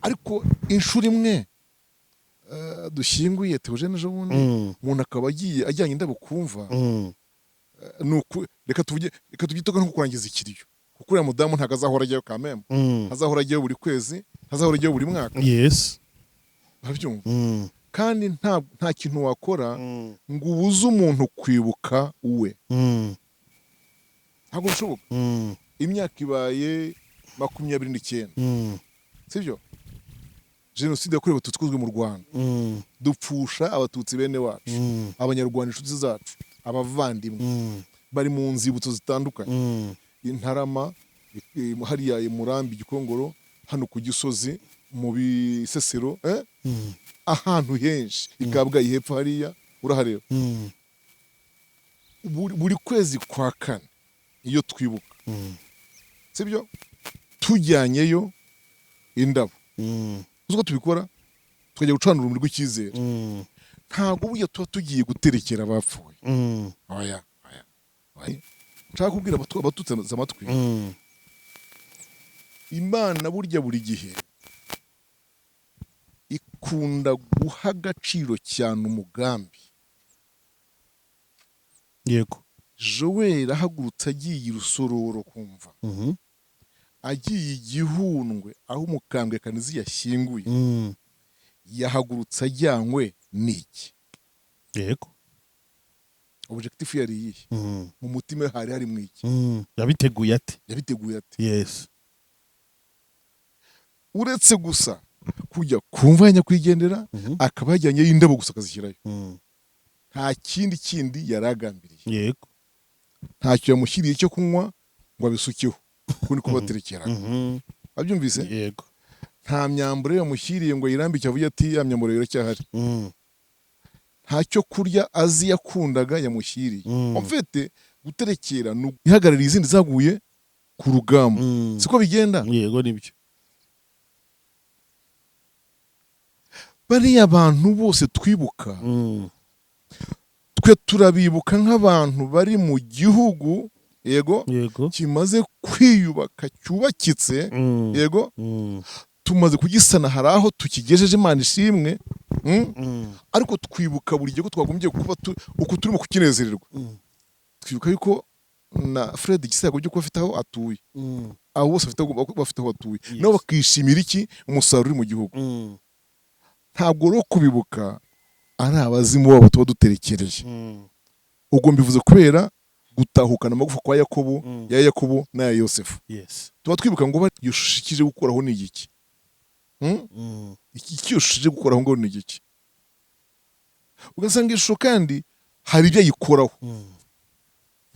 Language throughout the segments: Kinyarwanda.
ariko inshuro imwe dushyinguye Theogene ejo bundi umuntu akaba agiye ajyanye indabo kumva reka tugitoga nko kurangiza ikiriyo kuko uriya mudamu ntago azahora ajyayo kamembe azahora ajyayo buri kwezi azahora ajyayo buri mwaka yes urabyumva kandi nta kintu wakora ngo ubuze umuntu kwibuka uwe ntabwo bishoboka imyaka ibaye 29 sibyo jenoside yakorewe abatutsi ikozwe mu Rwanda dupfusha abatutsi bene wacu abanyarwanda inshuti zacu abavandimwe bari mu nzibutso zitandukanye Intarama hariya Murambi Gikongoro hano ku Gisozi mu Bisesero ahantu henshi Ikabwayi hepfo hariya urahareba buri kwezi kwa kane iyo twibuka sibyo tujyanyeyo indabo uko tubikora tukajya gucana urumuri rw'icyizere ntabwo burya tuba tugiye guterekera abapfuye oya nshaka kubwira abatutse amatwi Imana burya buri gihe ikunda guha agaciro cyane umugambi yego Joel ahagurutse agiye i Rusororo kumva agiye Igihundwe aho umukambwe Kanizi yashyinguye yahagurutse ajyanywe n'iki yego objectif yari iyihe mu mutima hari mu iki yabiteguye ate yes uretse gusa kujya kumva nyakwigendera akaba yajyanye indabo gusa akazishyirayo nta kindi yaragambiriye yego ntacyo yamushyiriye cyo kunywa ngo abisukeho kuko kubaterekera abyumvise yego nta myambaro yamushyiriye ngo yirambike avuye ati ya myambaro iracyahari ntacyo kurya azi yakundaga yamushyiriye mfite guterekera ihagarariye izindi zaguye ku rugamba siko bigenda yego nibyo bariya abantu bose twibuka twe turabibuka nk'abantu bari mu gihugu yego kimaze kwiyubaka cyubakitse yego tumaze kugisana hari aho tukigejeje Imana ishimwe ariko twibuka buri gihe ko twagombye kuba uko turimo kukinezererwa twibuka yuko na Fred Gisago byo kuba afite aho atuye aho bose bafite aho atuye nabo bakishimira iki umusaruro uri mu gihugu ntabwo ro kubibuka ari abazimu babo tuba duterekereye ubwo mbivuze kubera gutahukana amagufa kwa Yakobo na Yosefu tuba twibuka ngo yushishikije gukoraho ni iki iki yushishije gukoraho ngo ni iki ugasanga ishusho kandi hari ibyo yikoraho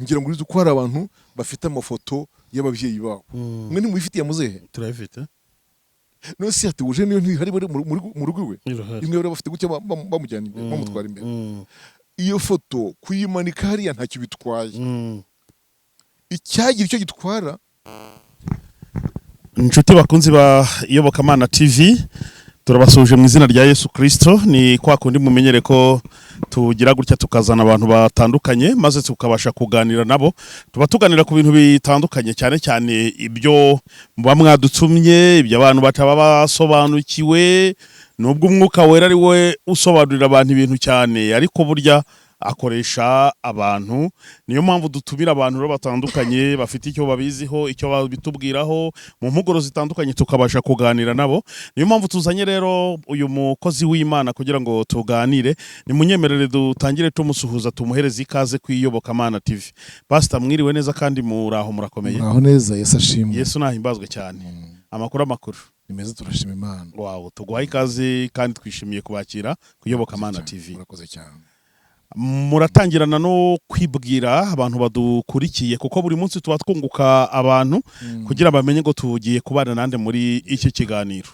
ngira ngo urize ko hari abantu bafite amafoto y'ababyeyi babo mwe ntimubifitiye muzehe turabifite no si atuje niyo ntihari mu rugo iwe imwe bari bafite gutya bamujyana imbere bamutwara imbere iyo foto kuyimanika hariya ntacyo bitwaye icyagira icyo gitwara inshuti bakunzi ba Iyobokamana TV turabasuje mu izina rya Yesu Kristo ni kwa kundi mumenyere ko tugira gutya tukazana abantu batandukanye maze tukabasha kuganira nabo tuba tuganira ku bintu bitandukanye cyane cyane ibyo muba mwadutumye ibyo abantu bataba basobanukiwe nubwo umwuka wera ari we usobanurira abantu ibintu cyane ariko burya akoresha abantu niyo mpamvu dutumira abantu rero batandukanye bafite icyo babiziho icyo babitubwiraho mu mpuguro zitandukanye tukabasha kuganira nabo niyo mpamvu tuzanye rero uyu mukozi w'Imana kugira ngo tuganire ni munyemerere dutangire tumusuhuza tumuhereze ikaze ku Iyobokamana TV Pastor mwiriwe neza kandi muraho murakomeye muraho neza Yesu ashimwe Yesu nahimbazwe cyane amakuru nimeza turashima Imana wow tuguhaye ikaze kandi twishimiye kubakira ku Iyobokamana TV murakoze cyane muratangirana no kwibwira abantu badukurikiye kuko buri munsi tuba twunguka abantu kugira bamenye ngo tugiye kubana nande muri iki kiganiro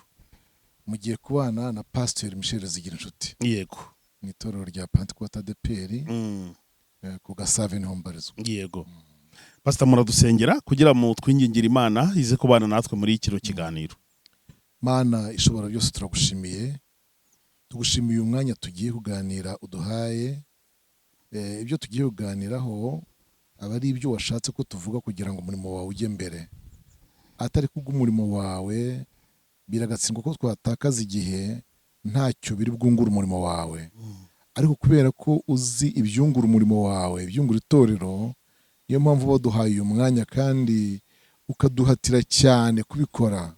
mugiye kubana na Pastor Michel Zigirinshuti yego mu itorero rya Pentecote de Peri ku Gasave niho mbarizwa yego Pastor muradusengera kugira mu twingingira Imana ize kubana natwe muri iki kiganiro Mana ishobora byose turagushimiye tugushimiye umwanya tugiye kuganira uduhaye ibyo tugiye kuganiraho aba ari ibyo washatse ko tuvuga kugira ngo umurimo wawe ujye mbere atari kubw'umurimo wawe biragatsindwa ko twatakaza igihe ntacyo biri bwungura umurimo wawe, ariko kubera ko uzi ibyungura umurimo wawe, ibyungura itorero, niyo mpamvu baduhaye uyu mwanya kandi ukaduhatira cyane kubikora.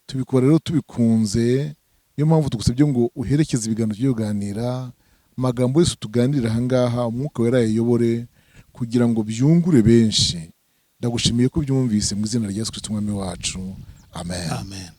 Tubikora rero tubikunze, niyo mpamvu tugusabye ngo uherekeze ibiganiro tugiye kuganira, amagambo yose tuganirira ahangaha umwuka wera yayobore kugira ngo byungure benshi. Ndagushimiye ko byumvise mu izina rya Yesu Kristo umwami wacu, amen. Amen.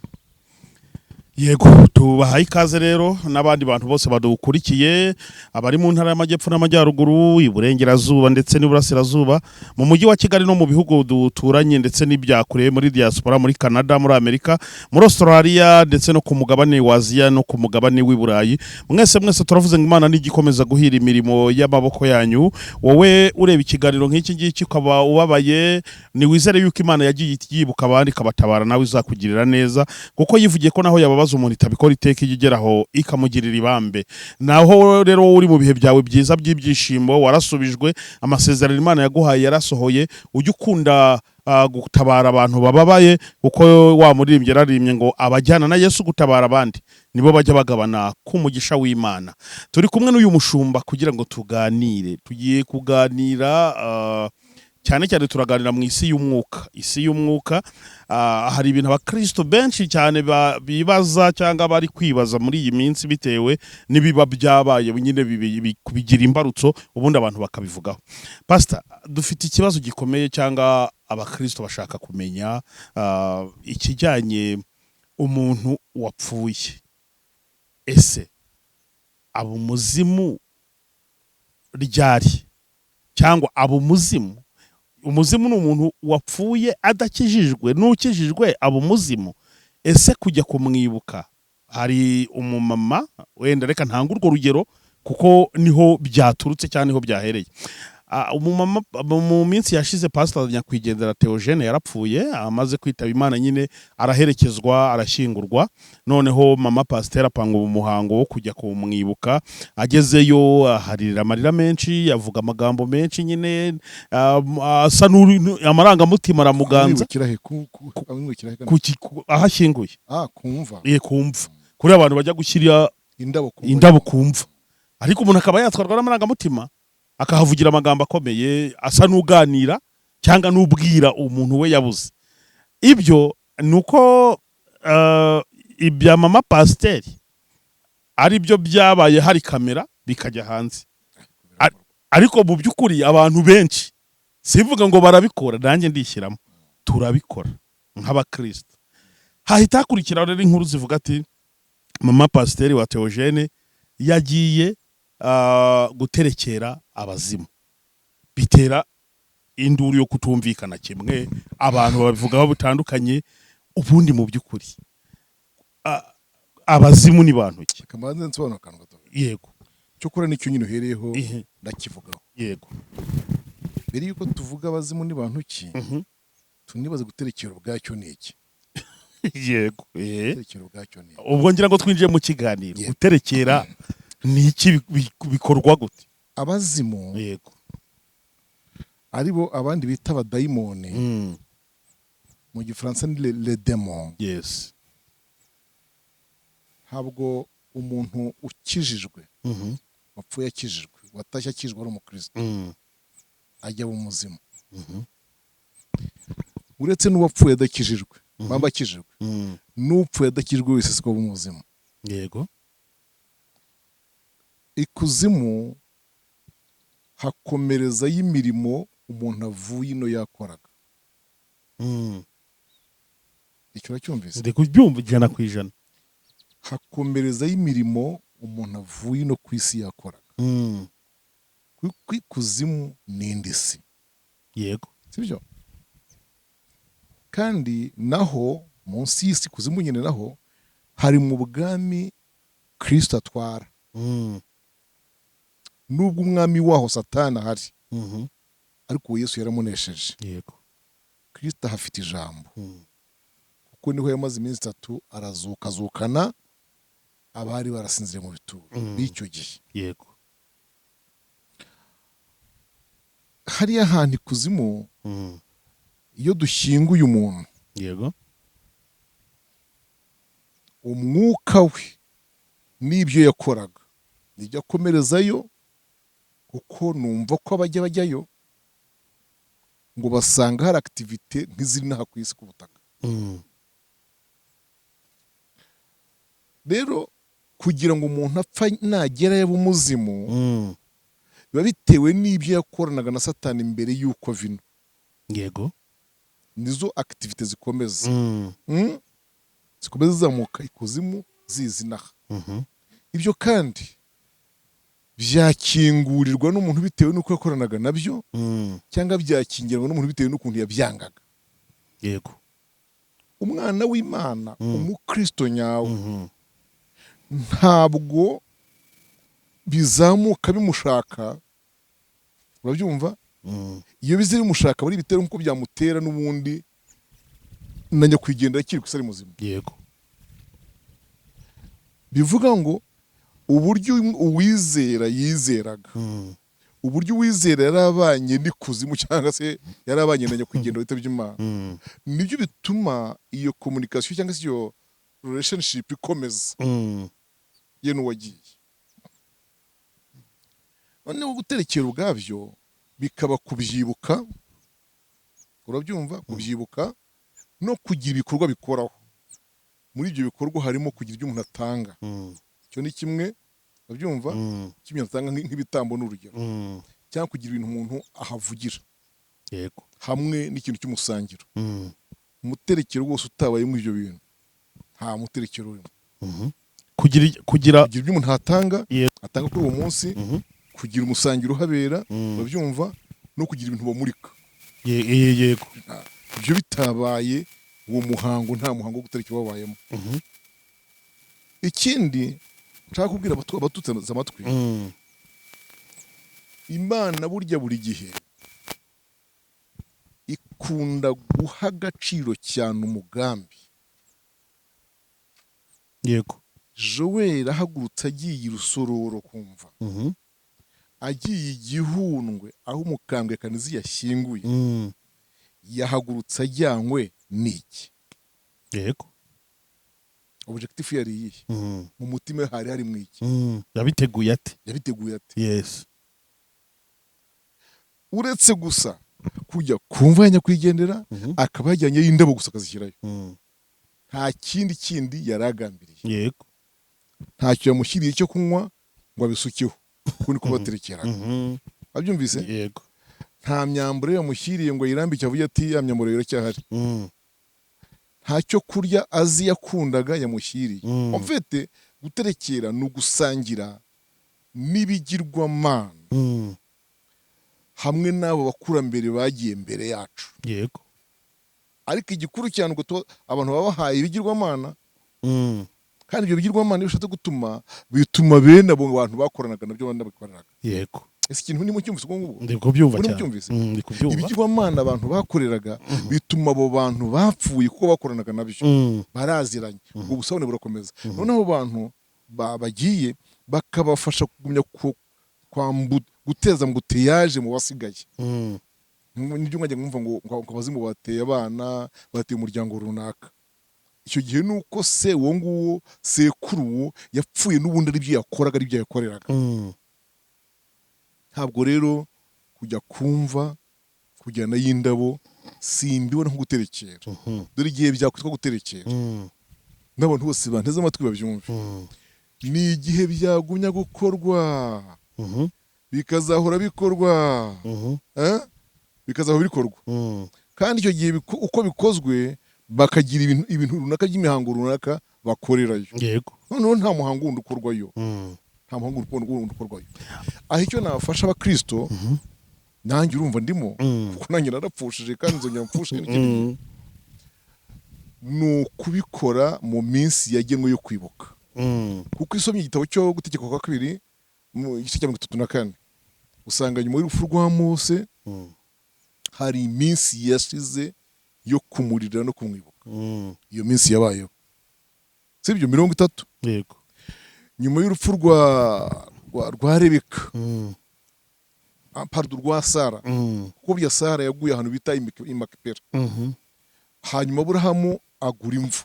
Yego, tubahaye ikaze rero n'abandi bantu bose badukurikiye, abari mu ntara y'amajyepfo n'amajyaruguru, iburengerazuba ndetse n'iburasirazuba, mu mujyi wa Kigali no mu bihugu duturanye ndetse n'ibyakure, muri diaspora, muri Canada, muri Amerika, muri Australia ndetse no ku mugabane wa Aziya no ku mugabane w'i Burayi. Mwese turavuze ngo Imana nigikomeza guhira imirimo y'amaboko yanyu. Wowe ureba ikiganiro nk'iki ngiki ukaba ubabaye, ni wizere yuko Imana yagiye yibuka abandi kabatabara, nawe izakugirira neza, kuko yivugiye ko naho yababa umuntu itabikora iteka igeraho ikamugirira ibambe. Naho rero uri mu bihe byawe byiza by'ibyishimo, warasubijwe, amasezerano Imana yaguhaye yarasohoye, ujye ukunda gutabara abantu bababaye, kuko wa muririmbyi yararimbye ngo abajyana na Yesu gutabara abandi nibo bajya bagabana ku mugisha w'Imana. Turi kumwe n'uyu mushumba kugira ngo tuganire, tugiye kuganira cyane cyane turaganira mu isi y'umwuka. Hari ibintu abakristo benshi cyane bibaza cyangwa bari kwibaza muri iyi minsi bitewe n'ibiba byabaye nyine bigira imbarutso, ubundi abantu bakabivugaho. Pastor, dufite ikibazo gikomeye cyangwa abakristo bashaka kumenya ikijyanye umuntu wapfuye, ese aba umuzimu ryari cyangwa aba umuzimu? Umuzimu ni umuntu wapfuye adakijijwe, n'ukijijwe aba umuzimu. Ese kujya kumwibuka, hari umumama, wenda reka ntanga urwo rugero kuko niho byaturutse cyane niho byahereye. Umumama mu minsi yashize Pastor Nyakwigendera Theogene yarapfuye, amaze kwitaba Imana, nyine araherekezwa, arashyingurwa. Noneho mama Pasteur apanga umuhango wo kujya kumwibuka. Agezeyo aharira amarira menshi, yavuga amagambo menshi, nyine asa amarangamutima aramuganza. Ahashyinguye kumva kuri abantu bajya gushyira indabo kumva, ariko umuntu akaba yatwarwa n'amarangamutima akahavugira amagambo akomeye, asa n'uganira cyangwa n'ubwira umuntu we yabuze. Ibyo nuko ibya mama Pasteur ari byo byabaye, hari kamera bikajya hanze, ariko mu by'ukuri abantu benshi sivuga ngo barabikora, nanjye ndishyiramo, turabikora nk'abakristo. Hahita hakurikira rero inkuru zivuga ati mama Pasteur wa Theogene yagiye guterekera abazimu, bitera induru yo kutumvikana kimwe, abantu babivugaho bitandukanye. Ubundi mu by'ukuri abazimu ni bantu ki? Kamanze nsobanura kanwa gato. Yego, cyo kora nicyo nyine uhereyeho ndakivugaho. Yego, mbere yuko tuvuga abazimu ni bantu ki, tunibaze guterekera ubwacyo ni iki. Yego, guterekera ubwacyo ni iki. Ubwo ngira ngo twinjiye mu kiganiro, guterekera ni iki, bikorwa gute? Abazimu, yego, aribo abandi bita abadayimoni, mu gifaransa ni le démon. Yes. Ntabwo umuntu ukijijwe, wapfuye akijijwe, watashye akijijwe ari umukristo, ajya mu muzimu. Uretse n'uwapfuye adakijijwe, bamba akijijwe, n'upfuye adakijijwe wese siko mu muzimu. Yego. Ikuzimu hakomereza y'imirimo umuntu avuye ino yakoraga. Icyo uracyumvise? Ndi kubyumva 100%. Hakomereza y'imirimo umuntu avuye no ku isi yakoraga. Ikuzimu ni indisi. Yego. Sibyo? Kandi naho munsi y'isi kuzimu nyine naho hari mu bwami Kristo atwara. Nubwo umwami waho Satani ahari, ariko Yesu yaramunesheje. Yego. Kristo hafite ijambo, kuko niho yamaze iminsi 3 azukana abari barasinzire mu bituro b'icyo gihe. Yego. Hariya hantu ikuzimu, iyo dushyinguye umuntu, yego, umwuka we n'ibyo yakoraga nijya akomerezayo, kuko numva ko abajya bajyayo ngo basanga hari akitivite nk'iziri n'aha ku isi ku butaka. Rero kugira ngo umuntu apfa nagerayo abe umuzimu biba bitewe n'ibyo yakoranaga na Satani mbere y'uko vino. Yego, nizo akitivite zikomeza zikomeza zizamuka ikuzimu zizinaha. Ibyo kandi byakingurirwa n'umuntu bitewe n'uko yakoranaga nabyo, cyangwa byakingirwa n'umuntu bitewe n'ukuntu yabyangaga. yego, Umwana w'Imana, umukristo nyawe, ntabwo bizamuka bimushaka, urabyumva? Iyo bize bimushaka bari bitera nk'uko byamutera n'ubundi na nyakwigendera akiri ku isi ari muzima. yego, Bivuga ngo uburyo uwizera yizeraga, uburyo uwizera yarabanye n'ikuzimu cyangwa se yarabanye na nyakwigendera witabye Imana, nibyo bituma iyo communication cyangwa se iyo relationship ikomeza ye n'uwagiye. Noneho guterekera ubwabyo bikaba kubyibuka, urabyumva? Kubyibuka no kugira ibikorwa bikoraho. Muri ibyo bikorwa harimo kugira ibyo umuntu atanga. Icyo ni kimwe, urabyumva? Kimwe atanga nk'ibitambo n'urugero, cyangwa kugira ibintu umuntu ahavugira. yego, Hamwe n'ikintu cy'umusangiro. Umuterekero wose utabaye muri ibyo bintu nta muterekero urimo. kugira Ibyo umuntu atanga, Yego. atanga kuri uwo munsi, kugira umusangiro uhabera, urabyumva? No kugira ibintu bamurika. yego, Ibyo bitabaye uwo muhango nta muhango wo guterekera wabayemo. Ikindi nshaka kubwira abatutse amatwi, Imana burya buri gihe ikunda guha agaciro cyane umugambi. yego, Joel ahagurutse agiye i Rusororo, kumva agiye Igihundwe aho umukambwe Kanizi yashyinguye, yahagurutse ajyanywe n'iki? yego, Objectif yari iyihe? Mu mutima we hari harimo iki? yabiteguye ate? Yabiteguye ate? Yes, Uretse gusa kujya kumva ya nyakwigendera, akaba yajyanye y'indabo gusa akazishyirayo. Nta kindi yaragambiriye. yego, Ntacyo yamushyiriye cyo kunywa ngo abisukeho, kuko niko baterekeraga. Abyumvise? yego, Nta myambaro yamushyiriye ngo ayirambike avuge ati ya myambaro iracyahari. Nta cyo kurya azi yakundaga yamushyiriye. Mfite guterekera ni ugusangira n'ibigirwamana hamwe n'abo bakurambere bagiye mbere yacu. yego, Ariko igikuru cyane ngo abantu baba bahaye ibigirwamana, kandi ibyo bigirwamana iyo bishatse bituma bene abo bantu bakoranaga nabyo abandi babikoreraga. yego. Ese ikintu nimo cyumvise ubwo ngubwo? Ndi kubyumva Urimo cyane. cyumvise? Ndi kubyumva. Ibigirwamana abantu bakoreraga bituma abo bantu bapfuye kuko bakoranaga nabyo baraziranye. Ubwo busobanuro burakomeza. Noneho abo bantu bagiye bakabafasha kugumya guteza mbuteyaje mu basigaye. Nibyo mwajya mwumva ngo abazimu bateye abana, bateye umuryango runaka. Icyo gihe nuko se uwo nguwo sekuru uwo yapfuye n'ubundi ari byo yakoraga, ari byo yakoreraga. Ntabwo rero kujya kumva kujyana y'indabo simbibona nko guterekera. Dore igihe byakwitwa guterekera, n'abantu bose banteze amatwi babyumve, ni igihe byagumya gukorwa, bikazahora bikorwa, bikazahora bikorwa. Kandi icyo gihe uko bikozwe bakagira ibintu runaka by'imihango runaka bakorerayo. Yego. Noneho nta muhango wundi ukorwayo, nta muhango wundi ukorwayo. Aho icyo nafasha abakristo, nanjye urumva ndimo, kuko nanjye narapfushije kandi nzongera mpfushe n'ikindi, ni ukubikora mu minsi yagenwe yo kwibuka. Kuko isomye igitabo cyo gutegeka kwa kabiri mu gice cya 34, usanga nyuma y'urupfu rwa Mose hari iminsi yashize yo kumurira no kumwibuka. Iyo minsi yabayeho, sibyo 30. Yego. Nyuma y'urupfu rwa Rebeka, pardon, rwa Sara, kuko bya Sara yaguye ahantu bita i Makipela. Hanyuma Aburahamu agura imvu,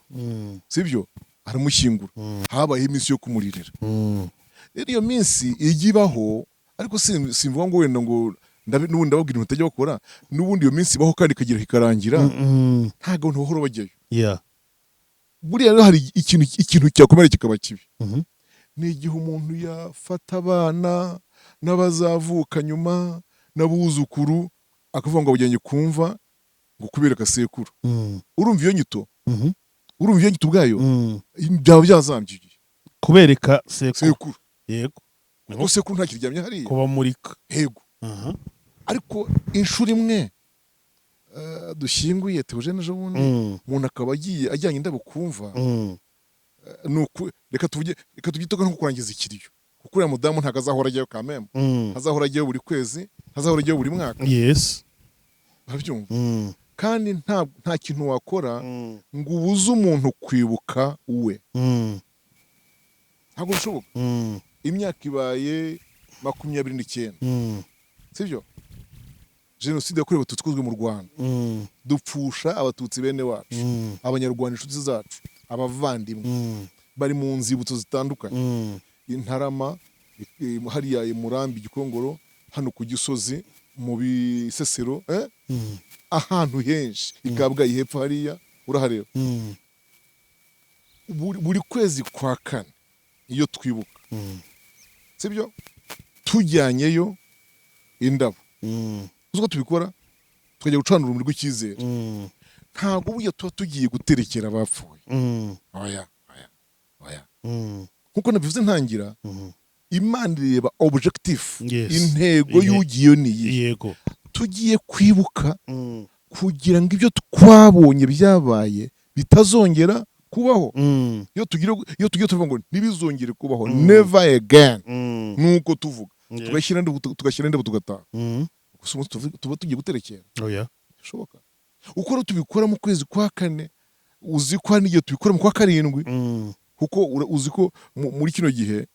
sibyo, aramushyingura habayeho iminsi yo kumuririra. Rero iyo minsi ijya ibaho, ariko simvuga ngo wenda ngo n'ubundi ndababwira mutajya bakora, n'ubundi iyo minsi ibaho kandi ikagera ikarangira, ntabwo abantu bahora bajyayo. Buriya rero hari ikintu cyakomera kikaba kibi, ni igihe umuntu yafata abana n'abazavuka nyuma n'abuzukuru akavuga ngo abujyanye kumva ngo kubera akasekuru. Urumva iyo nyito, urumva iyo nyito ubwayo byaba byazambye kubereka sekuru. Yego, kuko sekuru nta kiryamye hariya kuba murika. Yego. Ariko inshuro imwe dushyinguye Theogene ejo bundi, umuntu akaba agiye ajyanye indabo kumva, reka tubyitoga nko kurangiza ikiriyo, kuko uriya mudamu ntabwo azahora ajyayo kameme, azahora ajyayo buri kwezi, azahora ajyayo buri mwaka. Yes, barabyumva. Kandi nta kintu wakora ngo ubuze umuntu kwibuka uwe, ntabwo bishoboka. Imyaka ibaye 29, sibyo? Jenoside yakorewe Abatutsi ikozwe mu Rwanda, dupfusha abatutsi bene wacu, abanyarwanda inshuti zacu, abavandimwe, bari mu nzibutso zitandukanye, Intarama, hariya i Murambi, Gikongoro, hano ku Gisozi, mu Bisesero, ahantu henshi, i Kabgayi hepfo hariya urahareba. Buri kwezi kwa kane iyo twibuka, sibyo, tujyanyeyo indabo. Uko tubikora tukajya gucana urumuri rw'icyizere, ntabwo burya tuba tugiye guterekera abapfuye. Oya. Nkuko nabivuze ntangira, Imana ireba objective, intego y'ugiye niyi. Yego, tugiye kwibuka kugira ngo ibyo twabonye byabaye bitazongera kubaho. Iyo tugiye tuvuga ngo ntibizongere kubaho, never again, nuko tuvuga, tugashyira indabo tugataha. Tuba tugiye guterekera. Bishoboka. Uko rero tubikora mu kwezi kwa kane, uzi ko n'igihe tubikora mu kwa karindwi, kuko uzi ko muri kino gihe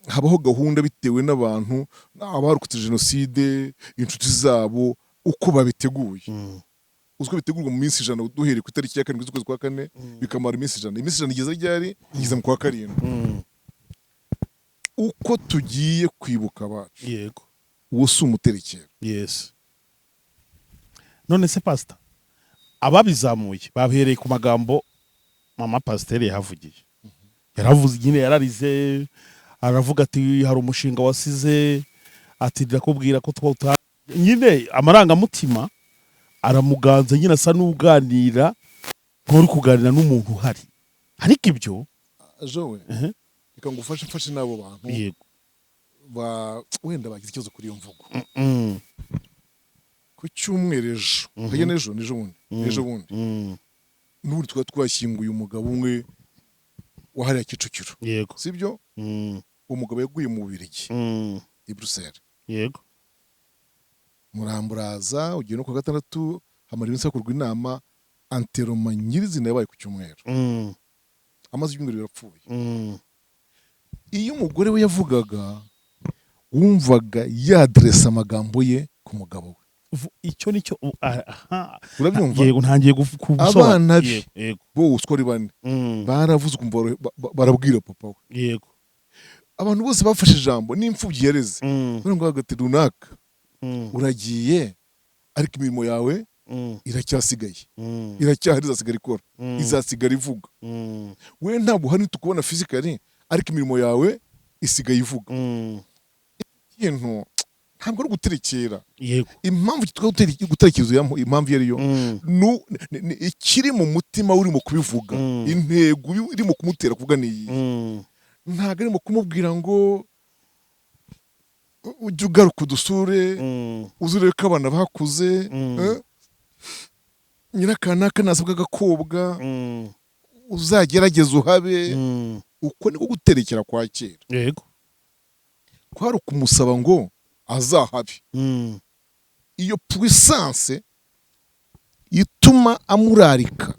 habaho gahunda bitewe n'abantu abarokotse jenoside, inshuti zabo, uko babiteguye. Uziko bitegurwa mu minsi 100 duhereye ku itariki ya 7 z'ukwezi kwa kane, bikamara iminsi 100. Iminsi 100 igeze ryari? Igeze mu kwa karindwi. Uko tugiye kwibuka abacu. Yego. Uwo si umuterekero. Yes. None se pastor, ababizamuye bahereye ku magambo mama pasiteri yahavugiye. Yaravuze nyine, yararize, aravuga ati hari umushinga wasize, ati ndakubwira ko twawuta nyine amarangamutima aramuganza, nyine asa n'uganira nk'uri kuganira n'umuntu uhari. Ariko ibyo Jowe, reka ngufashe n'abo bantu. Yego. Wenda bagize ikibazo kuri iyo mvugo. Ku cyumweru ejo, hajya n'ejo bundi, n'ubundi twari twashyinguye umugabo umwe wahariya Kicukiro. Yego. Sibyo? Umugabo yaguye mu Bubiligi, i Bruxelles. Yego. Muramburaza ugiye no ku gatandatu, hamara iminsi hakorwa inama, anteroma nyirizina yabaye ku cyumweru. Amaze ibyumweru birapfuye. Iyo umugore we yavugaga, wumvaga yadresa amagambo ye ku mugabo we. Icyo nicyo urabyumva. Yego, ntangiye kubusobanura. Abana be bose uko ari bane baravuze ukumva barabwira papa we. Yego. Abantu bose bafashe ijambo, n'imfubyi yareze, ngo hagati runaka, uragiye ariko imirimo yawe iracyasigaye, iracyahari, izasigara ikora, izasigara ivuga. We ntabwo hari tukubona physically, ariko imirimo yawe isigaye ivuga. Ikintu ntabwo ari guterekera. Yego. Impamvu gutekereza impamvu yariyo, ikiri mu mutima urimo kubivuga, intego irimo kumutera kuvuga niyi. Ntabwo arimo kumubwira ngo ujye ugaruka udusure, uzurebe ko abana bakuze, nyirakanaka nasabwa agakobwa, uzagerageza uhabe. Uko niko guterekera kwa kera. Yego. Kwari ukumusaba ngo azahabe. Iyo puissance ituma amurarika,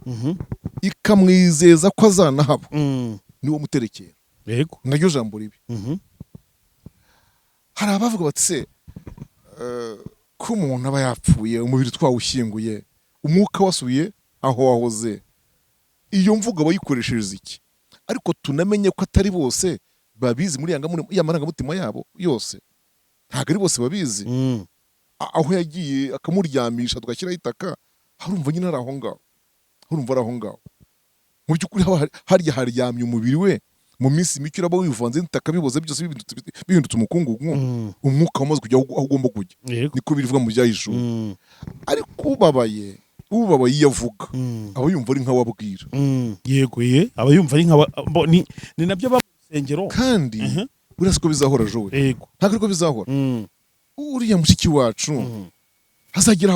ikamwizeza ko azanahaba, niwo muterekera. Yego. Naryo jambo ribi. Hari abavuga bati se ko umuntu aba yapfuye, umubiri twawushyinguye, umwuka wasubiye aho wahoze, iyo mvuga bayikoreshereza iki? ariko tunamenye ko atari bose babizi muri ya marangamutima yabo yose, ntabwo ari bose babizi. Aho yagiye akamuryamisha tugashyiraho itaka, harumva nyine ari aho ngaho, harumva ari aho ngaho. Mu by'ukuri harya haryamye umubiri we, mu minsi mike uraba wivanze n'itaka biboze byose bihindutse umukungugu, umwuka wamaze kujya aho ugomba kujya. Niko birivuga mu byahishuwe. Ariko ubabaye iyo avuga aba yumva ari nk'awabwira. Yego aba yumva ari ni nabyo baba mu rusengero. Kandi buriya siko bizahora Jowe, ntabwo ariko bizahora. Uriya mushiki wacu hazagira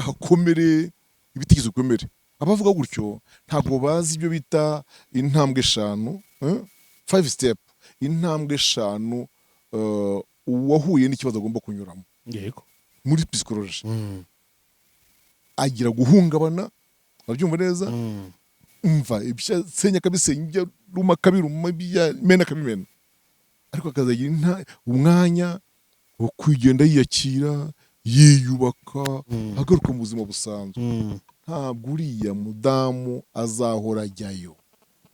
hakomere ibitigeze bikomere. Abavuga gutyo ntabwo bazi ibyo bita intambwe 5, 5 step, intambwe 5 uwahuye n'ikibazo agomba kunyuramo. Yego, muri psychology agira guhungabana, babyumva neza. Umva ibisenya kabisenya, ruma kabiruma, mena kabimena, ariko akazagira umwanya wo kwigenda yiyakira, yiyubaka, agaruka mu buzima busanzwe. Ntabwo uriya mudamu azahora ajyayo,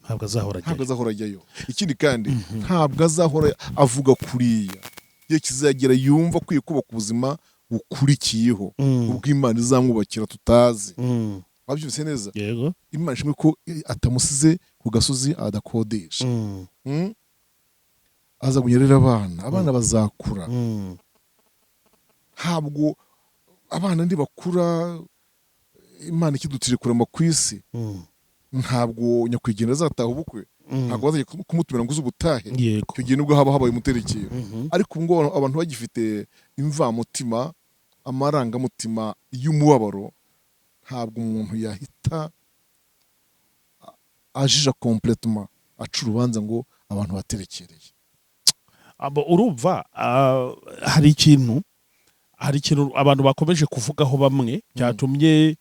ntabwo azahora ajyayo. Ikindi kandi ntabwo azahora avuga kuriya. Igihe kizagera yumva akwiye kubaka ubuzima bukurikiyeho, ubwo Imana izamwubakira tutazi. Wabyumvise neza? Yego. Imana ishimwe ko atamusize ku gasozi adakodesha. Aza kunyerera abana bazakura. Ntabwo abana ndi bakura, Imana ikidutije kurema ku isi, ntabwo nyakwigendera azataha ubukwe, ntabwo bazajya kumutumira ngo uze ubutahe. Icyo gihe nibwo habaye umuterekero. Ariko ubu ngubu abantu bagifite imvamutima, amarangamutima y'umubabaro, ntabwo umuntu yahita ajija completement aca urubanza ngo abantu baterekereye. Urumva hari ikintu abantu bakomeje kuvugaho bamwe cyatumye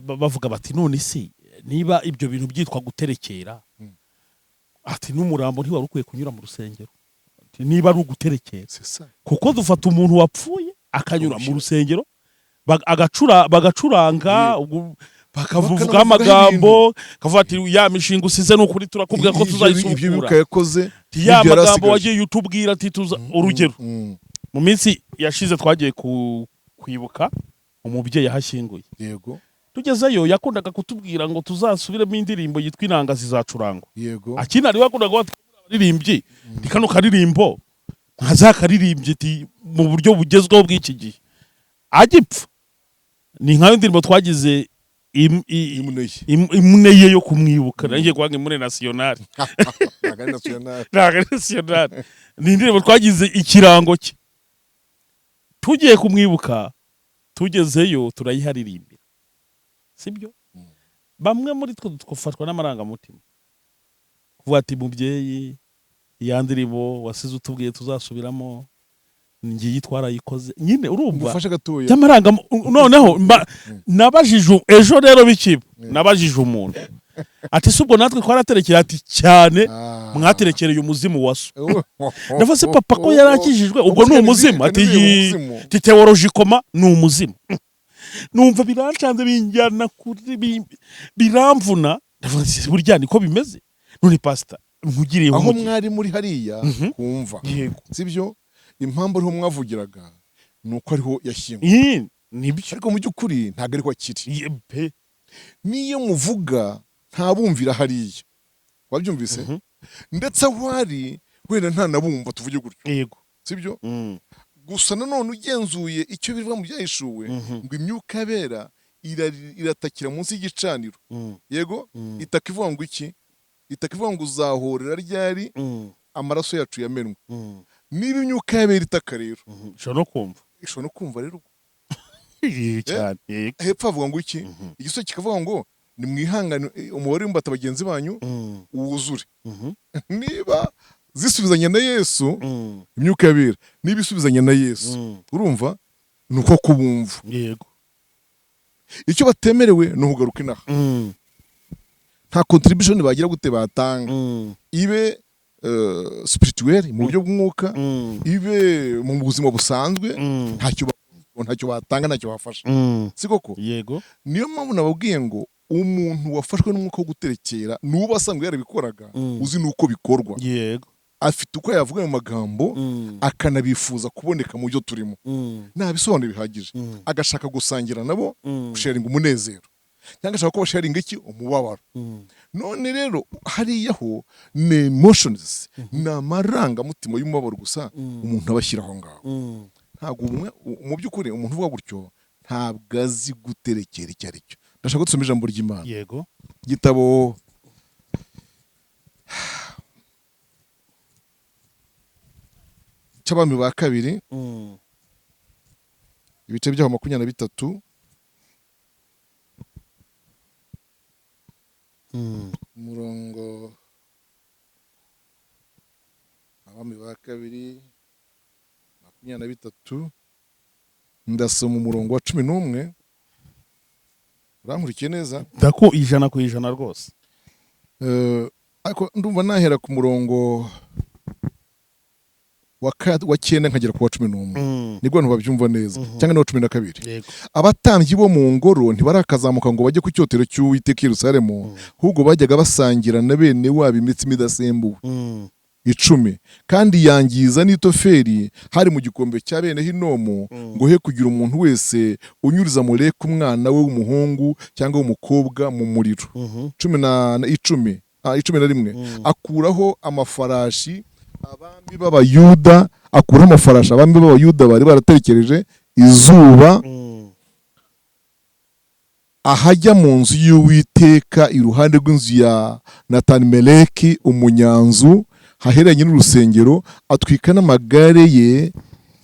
bavuga bati none se niba ibyo bintu byitwa guterekera, ati n'umurambo ntiwari ukwiye kunyura mu rusengero, niba ari uguterekera. Kuko dufata umuntu wapfuye akanyura mu rusengero, bagacuranga, bakavuga amagambo, kavuga ati ya mishinga usize n'ukuri turakubwira ko tuzayisukura. Ya magambo wagiye utubwira ati urugero, mu minsi yashize twagiye kwibuka umubyeyi yahashyinguye. Yego. Tugezeyo yakundaga kutubwira ngo tuzasubiremo indirimbo yitwa Inanga Zizacurangwa. Yego. Akina ari wakundaga abaririmbyi, kano karirimbo nkazakaririmbye mu buryo bugezweho bw'iki gihe. Agipfa ni nkayo ndirimbo twagize imuneye yo kumwibuka, nanjye kwanga imune national. Ni indirimbo twagize ikirango cye. Tugiye kumwibuka, tugezeyo turayiharirimbira, sibyo? Bamwe muri twe twafatwa n'amarangamutima, kuvuga ati mubyeyi, ya ndirimbo wasize utubwiye tuzasubiramo, ngiye twarayikoze. Nyine urumva y'amaranga. Noneho nabajije ejo rero bikiba, nabajije umuntu ati subwo natwe twaraterekera, ati cyane mwaterekereye umuzimu waso. Ndavuze papa ko yarakijijwe, ubwo ni umuzimu, ati theologically ni umuzimu. Numva birancanze binjyana kuri biramvuna. Ndavuze burya niko bimeze. None pastor nkugiriye aho mwari muri hariya kumva, sibyo? Impamvu ariho mwavugiraga nuko ariho yashyinguye. Nibyo. Ariko mu by'ukuri ntabwo ariho akiri. Niyo muvuga ntabumvira hariya, wabyumvise? Ndetse aho ari wenda nta nabumva, tuvuge gutyo. Yego. Sibyo? Gusa nanone ugenzuye icyo biva mu byahishuwe, ngo imyuka yabera iratakira munsi y'igicaniro. Yego. Itaka ivuga ngo iki? Itaka ivuga ngo uzahorera ryari amaraso yacu yamenwe. Niba imyuka yabera itaka rero, ishobora no kumva rero. Hepfo avuga ngo iki? Igisozi kikavuga ngo ni mwihangane umubare w'imbata bagenzi banyu uwuzure. Niba zisubizanya na Yesu, imyuka yabera niba isubizanya na Yesu, urumva nuko kubumva. Yego. Icyo batemerewe no kugaruka inaha. Nta contribution bagira gute batanga. Ibe spirituel mu buryo bw'umwuka, ibe mu buzima busanzwe, ntacyo batanga, ntacyo bafasha. Si koko? Yego. Niyo mpamvu nababwiye ngo umuntu wafashwe n'umwuka wo guterekera n'uba asanzwe yarabikoraga uzi n'uko bikorwa, yego, afite uko yavuga mu magambo akanabifuza kuboneka mu byo turimo, nta bisobanuro bihagije, agashaka gusangira nabo, gusharinga umunezero, cyangwa ashaka ko basharinga iki, umubabaro. None rero hariya ho ni emotions, ni amarangamutima y'umubabaro gusa umuntu aba ashyira aho ngaho. Ntabwo mu by'ukuri umuntu uvuga gutyo ntabwo azi guterekera icyo ari cyo. Ndashaka ko dusoma ijambo ry'Imana, yego, igitabo cy'Abami ba kabiri, ibice byaho 23, umurongo, Abami ba kabiri 23, ndasoma umurongo wa 11. Urankurikiye neza? Dako 100% rwose. Ariko ndumva nahera ku murongo wa 9 nkagera ku wa 11. Nibwo abantu babyumva neza, cyangwa no 12. Abatambyi bo mu ngoro ntibarakazamuka ngo bajye ku cyotero cy'Uwiteka i Yerusalemu, ahubwo bajyaga basangira na bene wabo imitsima idasembuwe. 10. Kandi yangiza n'itoferi hari mu gikombe cya bene Hinomu, ngo he kugira umuntu wese unyuriza Moleki umwana we w'umuhungu cyangwa w'umukobwa mu muriro. 11. Akuraho amafarashi abami b'Abayuda, abami b'Abayuda bari baratekereje izuba, ahajya mu nzu y'Uwiteka iruhande rw'inzu ya Natanimeleki umunyanzu, haheranye n'urusengero, atwika n'amagare ye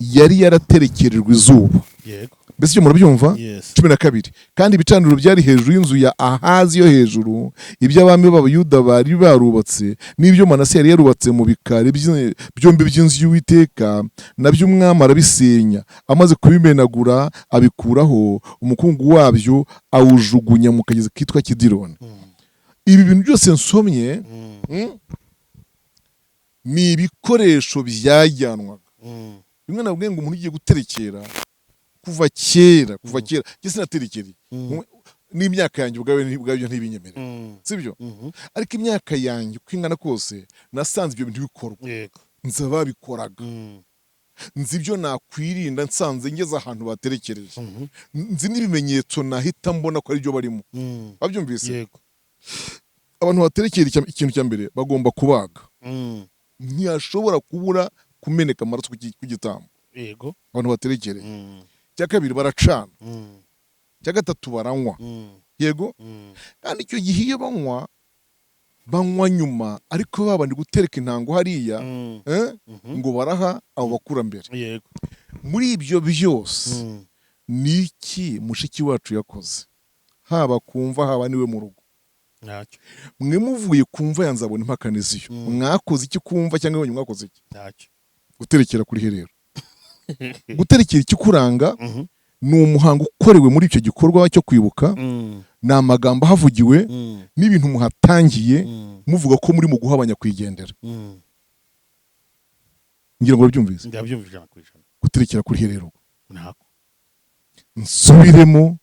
yari yaraterekerejwe izuba. Yego. Mbese ibyo murabyumva? 12. Kandi ibicaniro byari hejuru y'inzu ya Ahazi yo hejuru, ibyo abami b'Abayuda bari barubatse, n'ibyo Manase yari yarubatse mu bikari byombi by'inzu y'Uwiteka, nabyo umwami arabisenya, amaze kubimenagura abikuraho, umukungu wabyo awujugunya mu kagezi kitwa Kidironi. Ibi bintu byose nsomye ni ibikoresho byajyanwaga. Bimwe nabwiye ngo umuntu ugiye guterekera kuva kera njye sinaterekereye n'imyaka yanjye ubwabyo ntibinyemerera, sibyo? Ariko imyaka yanjye uko ingana kose nasanze ibyo bintu bikorwa, nzi ababikoraga, nzi ibyo nakwirinda nsanze ngeze ahantu baterekereje, nzi n'ibimenyetso nahita mbona ko ari byo barimo. Babyumvise? Abantu baterekera ikintu cya mbere bagomba kubaga, ntiyashobora kubura kumeneka amaraso ku gitambo. Yego. Abantu baterekereye. Cya kabiri baracana. Cya gatatu baranywa. Yego. Kandi icyo gihe iyo banywa nyuma, ariko babandi gutereka intango hariya, ngo baraha abo bakurambere. Yego. Muri ibyo byose niki mushiki wacu yakoze, haba kumva haba niwe mu rugo? Ntacyo. Mwe muvuye kumva yanzabona impakaniziyo, mwakoze iki kumva cyangwa wenye mwakoze iki? Ntacyo. Guterekera kuri herero. Guterekera ikikuranga ni umuhango ukorewe muri icyo gikorwa cyo kwibuka, ni amagambo havugiwe, n'ibintu muhatangiye muvuga ko muri mu guhabanya kwigendera. Ngira ngo babyumvise? Ndabyumvise 100%. Guterekera kuri herero. Ntako. Nsubiremo,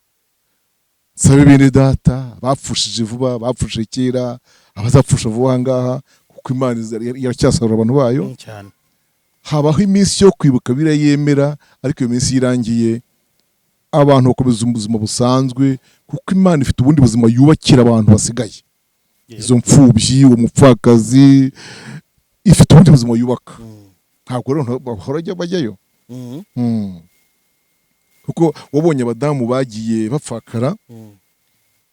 sabe bene data bapfushije vuba, bapfushije kera, abazapfusha vuba ngaha, kuko Imana iracyasarura abantu bayo cyane. Habaho iminsi yo kwibuka birayemera, ariko iyo minsi irangiye abantu bakomeza ubuzima busanzwe, kuko Imana ifite ubundi buzima yubakira abantu basigaye. Izo mfubyi, uwo mupfakazi, ifite ubundi buzima yubaka. Ntabwo rero bahora bajyayo. Kuko wabonye abadamu bagiye bapfakara,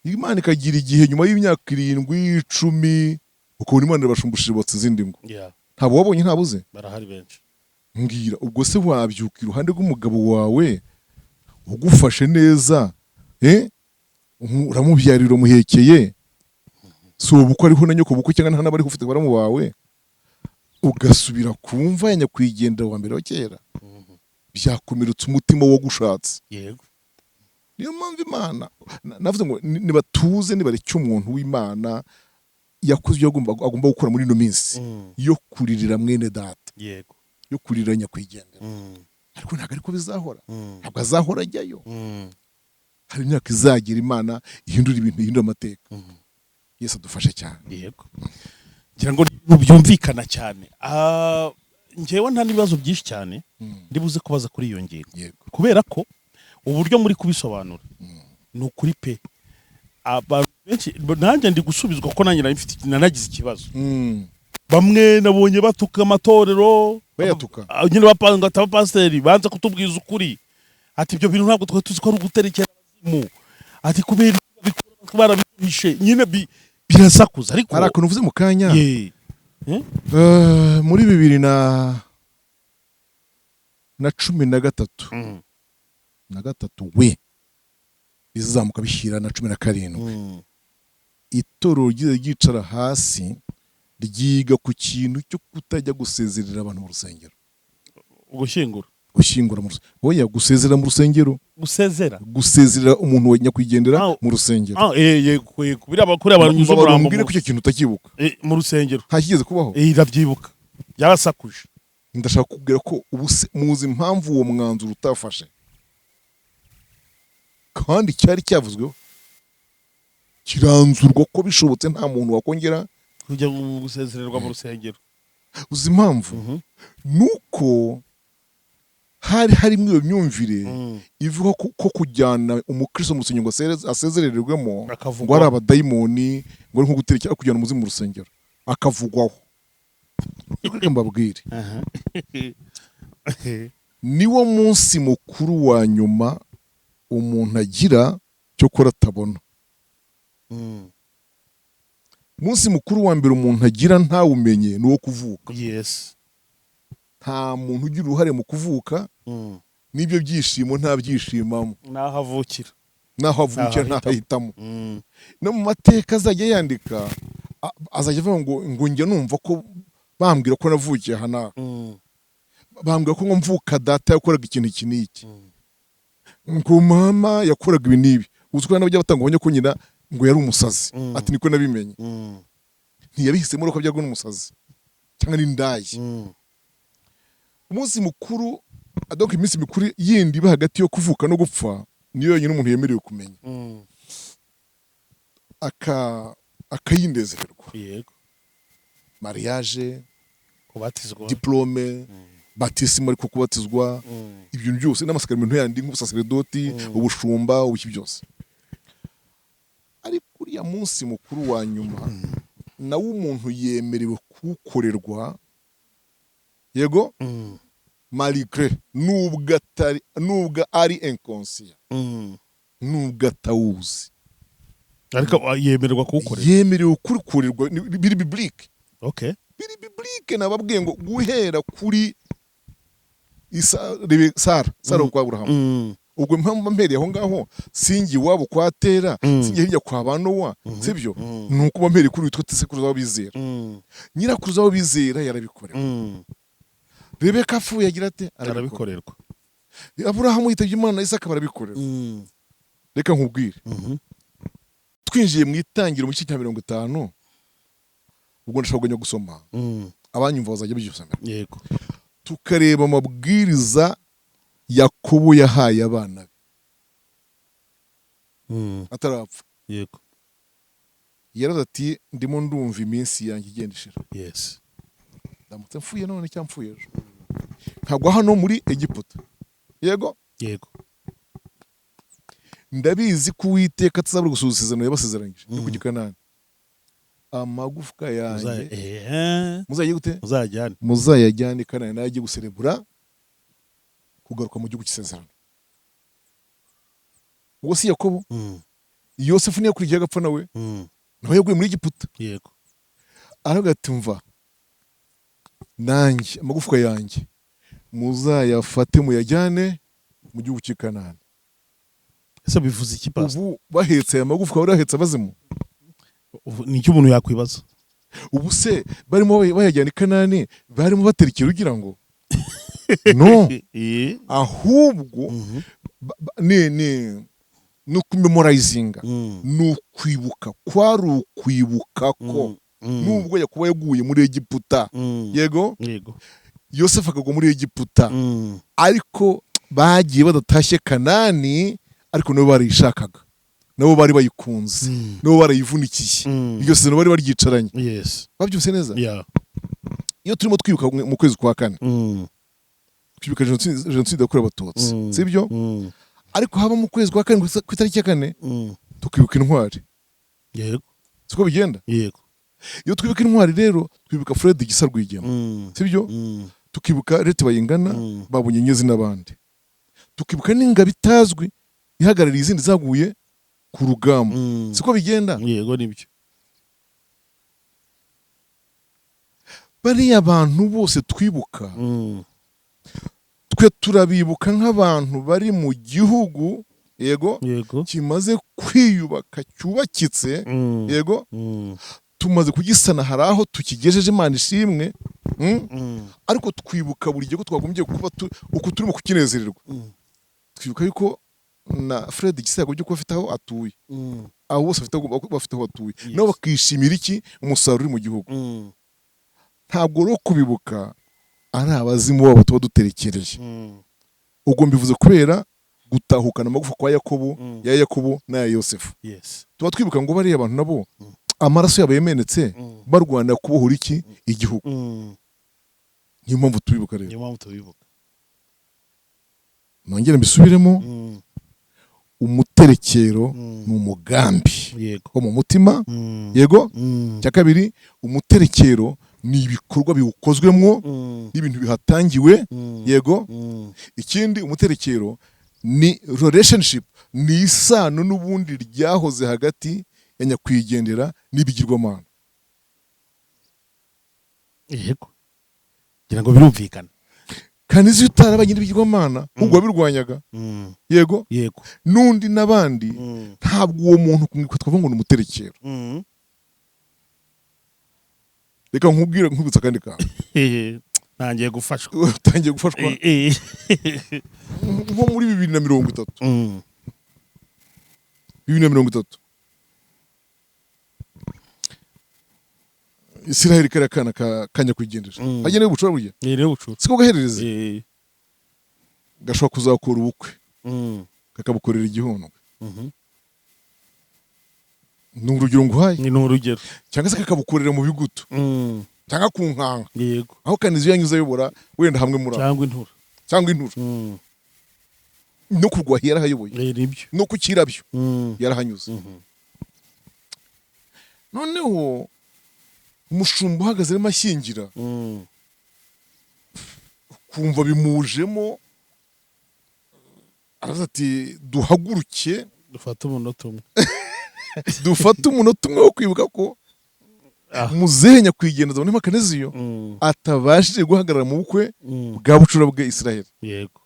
Imana ikagira igihe nyuma y'imyaka 7, 10, ukabona Imana irabashumbushije botse izindi ngo. Ntabwo wabonye ntabuze? Barahari benshi. Mbwira, ubwo se wabyuka iruhande rw'umugabo wawe ugufashe neza, uramubyarira umuhekeye, so ubukwe ariho na nyoko bukwe cyangwa nta nabari ufite baramu bawe, ugasubira kumva ya nyakwigendera wa mbere wa kera, byakomeretse umutima wo gushatse. Yego. Niyo mpamvu Imana navuze ngo nibatuze nibareke umuntu w'Imana yakoze ibyo agomba gukora muri ino minsi yo kuririra mwene data. Yego. Yo kuririra nyakwigendera. Ariko ntabwo ariko bizahora. Ntabwo azahora ajyayo. hari imyaka izagera Imana ihindura ibintu, ihindura amateka. Yesu adufashe cyane. Yego. Ngira ngo byumvikana cyane. Njyewe nta n'ibibazo byinshi cyane ndibuze kubaza kuri iyo ngingo. Kubera ko uburyo muri kubisobanura ni ukuri pe. Abantu benshi nanjye ndi gusubizwa ko nanjye nanagize ikibazo. Bamwe nabonye batuka amatorero, bayatuka. Nyine bapanga abapasiteri banza kutubwiza ukuri. Ati ibyo bintu ntabwo twari tuzi ko ari uguterekera abazimu. Ati kubera barabishe nyine birasakuza ariko hari akantu uvuze mu kanya. Muri 2013 we bizamuka bishyira na 17 itorero ryicara hasi ryiga ku kintu cyo kutajya gusezerera abantu mu rusengero. Gushyingura mu rusengero. Oya, gusezerera mu rusengero. Gusezerera umuntu wa nyakwigendera mu rusengero. Yego kuri abantu nyuzo murambo. Mbwire ko icyo kintu utakibuka. Mu rusengero. Ntakigeze kubaho. Ndabyibuka. Yarasakuje. Ndashaka kubwira ko muzi impamvu uwo mwanzuro utafashe. Kandi cyari cyavuzweho. Kiranzurwa ko bishobotse nta muntu wakongera kujya gusezererwa mu rusengero. Uzi impamvu? Nuko hari harimo iyo myumvire ivuga ko kujyana umukristo mu rusengero asezerererwemo ngo ari abadayimoni, ngo ari nko guterekera kujyana umuzimu mu rusengero akavugwaho. Reka mbabwire, niwo munsi mukuru wa nyuma umuntu agira cyo kora atabona. Munsi mukuru wa mbere umuntu agira ntawumenye ni uwo kuvuka. Nta muntu ugira uruhare mu kuvuka. N'ibyo byishimo nta byishimamo. Naho avukira ntahitamo. No mu mateka azajya yandika azajya avuga ngo njya numva ko bambwira ko navukiye aha naha. Bambwira ko ngo mvuka data yakoraga ikintu iki n'iki. Ngo mama yakoraga ibi n'ibi. Uziko n'abajya batanga ko nyina ngo yari umusazi. Ati niko nabimenye. Ntiyabihisemo ko byagwa n'umusazi cyangwa n'indayi. Umunsi mukuru adoka iminsi mikuru yindi iba hagati yo kuvuka no gupfa niyo yonyine umuntu yemerewe kumenya. Akayindezererwa. Yego. Mariage, kubatizwa, diplome, baptisme ariko kubatizwa, ibyo byose n'amasakaramentu yandi nk'ubusaserdoti, ubushumba, ubuki byose. Ariko uriya munsi mukuru wa nyuma nawo umuntu yemerewe kuwukorerwa. Yego? Malgré nubwo ari inconscient. Nubwo atawuzi. Ariko yemererwa kuwukorerwa. Yemerewe kuwukorerwa biri biblique. Okay. Biri biblique nababwiye ngo guhera kuri Sara kwa Abraham. Ubwo mpamvu mpereye aho ngaho singi wabo kwa Tera, singi hirya kwa Banowa, sibyo? Nuko bampereye kuri witwa sekuruza w'abizera. Nyirakuruza w'abizera yarabikorewe. Rebeka afuye agira ate? Arabikorerwa. Aburahamu yitabye Imana, Isaka barabikorera. Reka nkubwire. Twinjiye mu itangiro mu gice cya 50. Ubwo ndashaka kujya gusoma. Abanyumva bazajya byusomera. Yego. Tukareba amabwiriza Yakobo yahaye abana be. Atarapfa. Yego. Yaravuze ati ndimo ndumva iminsi yanjye igenda ishira. Yes. Ndamutse mfuye none cyangwa mfuye ejo. Nkagwa hano muri Egiputa. Yego? Yego. Ndabizi ko Uwiteka atazabura gusohoza isezerano yabasezeranyije no kujya i Kanani. Amagufwa yanjye muzaye gute? Muzayajyane i Kanani nagiye guserebura kugaruka mu gihugu cy'isezerano. Ubwo si Yakobo? Yosefu niyo kurikiye agapfa nawe. Nawe yaguye muri Egiputa. Yego. Aravuga ati mva nanjye amagufwa yanjye muzayafate muyajyane mu gihugu cy'i Kanani. Ese bivuze iki pasta? Ubu bahetse aya magufwa barahetse abazimu. Nicyo umuntu yakwibaza. Ubu se barimo bayajyana i Kanani barimo baterekera ugira ngo no. Ahubwo no kumemorizinga, no kwibuka kwari ukwibuka ko nubwo Yakobo yaguye muri Egiputa. Yego? Yego. Yosefu akagwa muri Egiputa. Ariko bagiye badatashye Kanani ariko nabo barayishakaga, nabo bari bayikunze, nabo barayivunikiye, iryo sezerano bari baryicaranye. Babyumvise neza? Iyo turimo twibuka mu kwezi kwa kane twibuka jenoside yakorewe abatutsi, sibyo? Ariko haba mu kwezi kwa kane ku itariki ya 4 tukibuka intwari. Siko bigenda? Iyo twibuka intwari rero twibuka Fred Gisa Rwigema, sibyo? Tukibuka Leta Bayingana, Babonye Nyezi n'abandi. Tukibuka n'ingabo itazwi ihagarariye izindi zaguye ku rugamba. Siko bigenda? Yego nibyo. Bariya abantu bose twibuka, twe turabibuka nk'abantu bari mu gihugu, yego, kimaze kwiyubaka, cyubakitse, yego, tumaze kugisana, hari aho tukigejeje, Imana ishimwe. Ariko twibuka buri gihe ko twagombye kuba uko turimo kukinezererwa. Twibuka yuko na Fred Gisa yagombye kuba afite aho atuye, abo bose bafite aho atuye, nabo bakishimira iki? Umusaruro uri mu gihugu. Ntabwo rero kubibuka ari abazimu babo tuba duterekereje. Ubwo mbivuze kubera gutahukana amagufa kwa Yakobo, ya Yakobo n'aya Yosefu. Tuba twibuka ngo bariya abantu nabo amaraso yabo yemenetse barwana kubohora iki? Igihugu. Niyo mpamvu tubibuka rero. Nongere mbisubiremo, umuterekero ni umugambi wo mu mutima, yego. Cya kabiri, umuterekero ni ibikorwa biwukozwemo n'ibintu bihatangiwe, yego. Ikindi, umuterekero ni relationship, ni isano n'ubundi ryahoze hagati ya nyakwigendera n'ibigirwamana. Yego, ngira ngo birumvikana. Kandi izi utarabanye n'ibigirwamana ubwo wabirwanyaga, yego, n'undi n'abandi, ntabwo uwo muntu kumwiko twavuga ngo ni umuterekero. Reka nkubwitsa kandi kantu. Ntangiye gufashwa. Utangiye gufashwa? Nko muri 2030. 2030. Israel kare kana kanya kwigendera. Agene gucura burya. Rero gucura. Siko gaherereza. Gashobora kuzakora ubukwe. Kakabukorera igihundwe. Ni urugero nguhaye. Ni urugero. Cyangwa se kakabukorera mu bigutu. Cyangwa ku nkanga. Yego. Aho kanizo yanyuze ayobora wenda hamwe muri abo. Cyangwa intura. No kurwahira yarahayoboye. Nibyo. No kukirabyo. Yarahanyuze. Noneho umushumba uhagaze arimo ashyingira, kumva bimujemo, aravuga ati duhaguruke dufate umunota umwe. Dufate umunota umwe wo kwibuka ko muzehe nyakwigendera Zabone Makaneziyo atabashije guhagarara mu bukwe bwa bucura bwe Israel. Yego.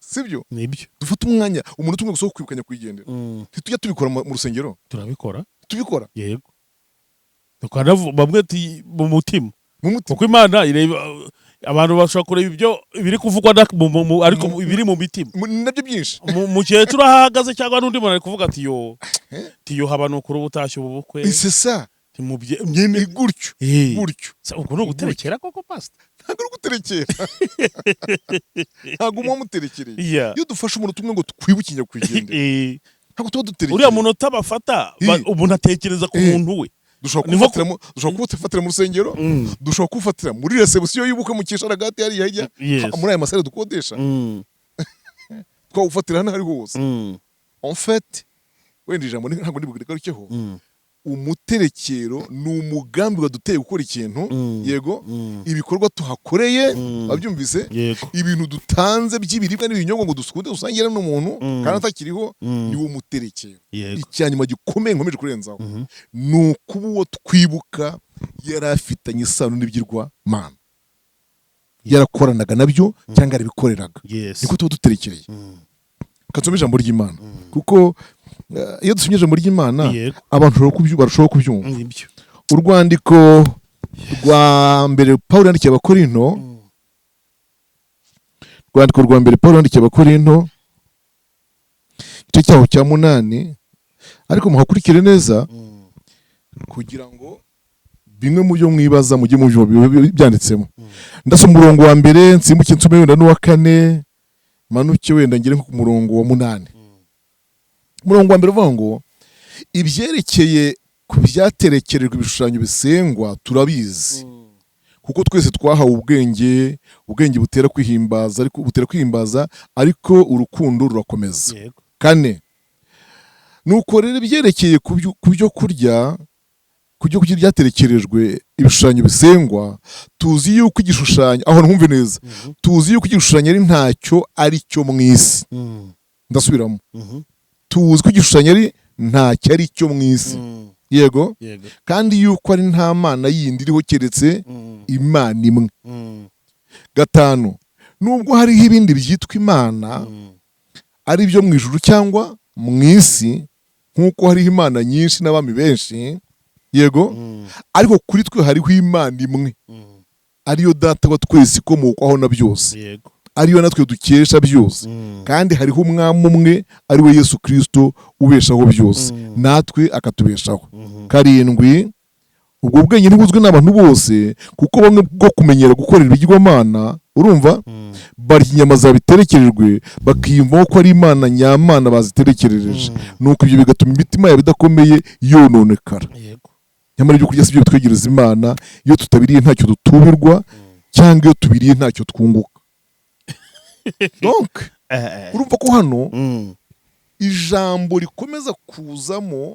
Sibyo? Nibyo. Dufate umwanya umunota umwe gusa wo kwibuka nyakwigendera. Tujya tubikora mu rusengero? Turabikora. Tubikora? Yego. Bamwe ati mu mutima. Kuko Imana ireba abantu bashobora kureba ibyo biri kuvugwa ariko ibiri mu mitima. Nabyo byinshi. Mu gihe turahagaze cyangwa n'undi muntu ari kuvuga ati yo habano kuri ubutashye ubukwe. C'est ça. Nyene gutyo. Ubwo no guterekera koko pastor. Ntabwo ari guterekera. Ntabwo mu muterekereye. Iyo dufashe umuntu tumwe ngo twibuke nyakwigendera. Ntabwo tuba duterekera. Uriya muntu bafata umuntu atekereza ku muntu we. Dushobora kufatira mu rusengero, dushobora kufatira muri reception y'ubukwe mu Kisharagati hari hirya muri aya masare dukodesha. Twawufatira hano hari hose. En fait, wenda ijambo ntabwo ndibugirikarukeho. Umuterekero ni umugambi waduteye gukora ikintu, yego, ibikorwa tuhakoreye, babyumvise, ibintu dutanze by'ibiribwa n'ibinyobwa ngo dusukude usangira n'umuntu kandi atakiriho, ni wo muterekero. Icyanyuma gikomeye nkomeje kurenzaho ni ukuba uwo twibuka yari afitanye isano n'ibyirwamana, yarakoranaga nabyo cyangwa yarabikoreraga. Niko tuba duterekereye. Kansome ijambo ry'Imana kuko iyo dusomye ijambo ry'Imana abantu barushaho kubyumva. Urwandiko rwa mbere Pawulo yandikiye Abakorinto, urwandiko rwa mbere Pawulo yandikiye Abakorinto igice cyaho cya 8, ariko muhakurikire neza kugira ngo bimwe mu byo mwibaza mujye mu byanditsemo. Ndasoma umurongo wa mbere nsimbuke nsome wenda n'uwa 4 manuke wenda ngire ku murongo wa 8. umurongo wa mbere uvuga ngo ibyerekeye ku byaterekerejwe ibishushanyo bisengwa turabizi kuko twese twahawe ubwenge butera kwihimbaza ariko urukundo rurakomeza. Kane, nuko rero ibyerekeye ku byo kurya byaterekerejwe ibishushanyo bisengwa tuzi yuko igishushanyo aho ntumve neza tuzi yuko igishushanyo ari ntacyo ari cyo mu isi. Ndasubiramo, tuzi ko igishushanyo ari ntacyo ari cyo mu isi, yego, kandi yuko ari nta mana yindi iriho keretse imana imwe. Gatanu, nubwo hariho ibindi byitwa imana ari byo mu ijuru cyangwa mu isi, nk'uko hariho imana nyinshi n'abami benshi, yego, ariko kuri twe hariho imana imwe ariyo data wa twese ikomokwaho na byose, ariyo natwe dukesha byose, kandi hariho umwami umwe ari we Yesu Kristo ubeshaho byose, natwe akatubeshaho. Karindwi, ubwo bwenge ntibuzwi n'abantu bose, kuko bamwe bwo kumenyera gukorera ibigirwamana, urumva, barya inyama zabiterekerejwe bakiyumvaho ko ari imana nyamana baziterekerereje, nuko ibyo bigatuma imitima yabo idakomeye yononekara. Nyamara ibyo kurya si byo bitwegereza imana, iyo tutabiriye ntacyo dutubirwa, cyangwa iyo tubiriye ntacyo twunguka. Donc urumva ko hano ijambo rikomeza kuzamo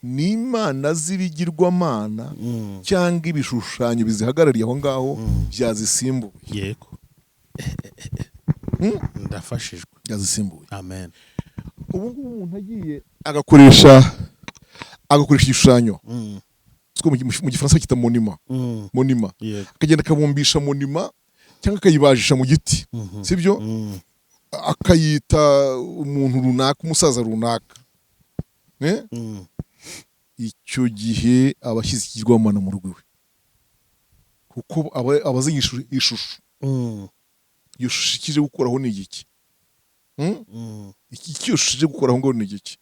ni imana z'ibigirwamana cyangwa ibishushanyo bizihagarariye aho ngaho byazisimbuye. Yego, ndafashijwe, byazisimbuye. Amen. Ubu ngubu umuntu agiye agakoresha igishushanyo, mu gifaransa bakita monima, akagenda akabumbisha monima cyangwa akayibajisha mu giti, sibyo, akayita umuntu runaka, umusaza runaka, icyo gihe aba ashyize ikigirwamana mu rugo iwe, kuko aba azi ishusho. Iyo shusho ikije gukoraho ni igiki? Iyo shusho ije gukoraho ngo ni igiki?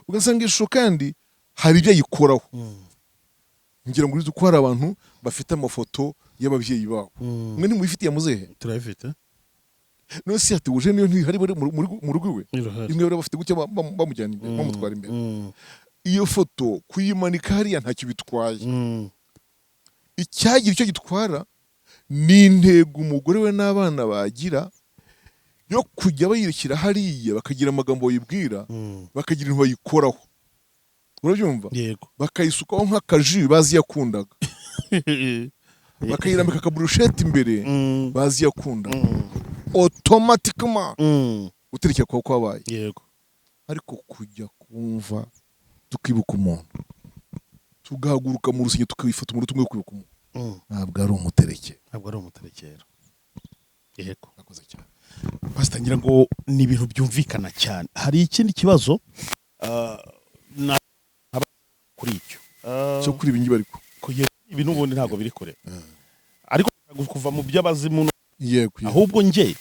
Ugasanga ishusho kandi hari ibyo ayikoraho. Ngira ngo urizi ko hari abantu bafite amafoto y'ababyeyi babo. Mwe ntimubifitiye muzehe? Turabifite. None se yatuje niyo ntihari mu rugo iwe? Imwe bari bafite gutya bamujyana imbere, bamutwara imbere. Iyo foto kuyimanika hariya ntacyo bitwaye. Icyagira icyo gitwara ni intego umugore we n'abana bagira yo kujya bayirikira hariya, bakagira amagambo bayibwira, bakagira ibintu bayikoraho. Urabyumva? Yego. Bakayisukaho nk'akaji bazi yakundaga, bakayirambika akaburusheti imbere bazi yakundaga, automatically uterekera kwa kwabaye. Yego. Ariko kujya kumva tukibuka umuntu, tugahaguruka mu rusengero tukifata umuntu tumwe kwibuka umuntu, ntabwo ari umuterekero. Yego. Nakoze cyane. Pastor, ngira ngo ni ibintu byumvikana cyane. Hari ikindi kibazo kuri icyo cyo kuri ibingi bariko ibi n'ubundi ntabwo biri kure, ariko kuva mu by'abazimu, yego, ahubwo nge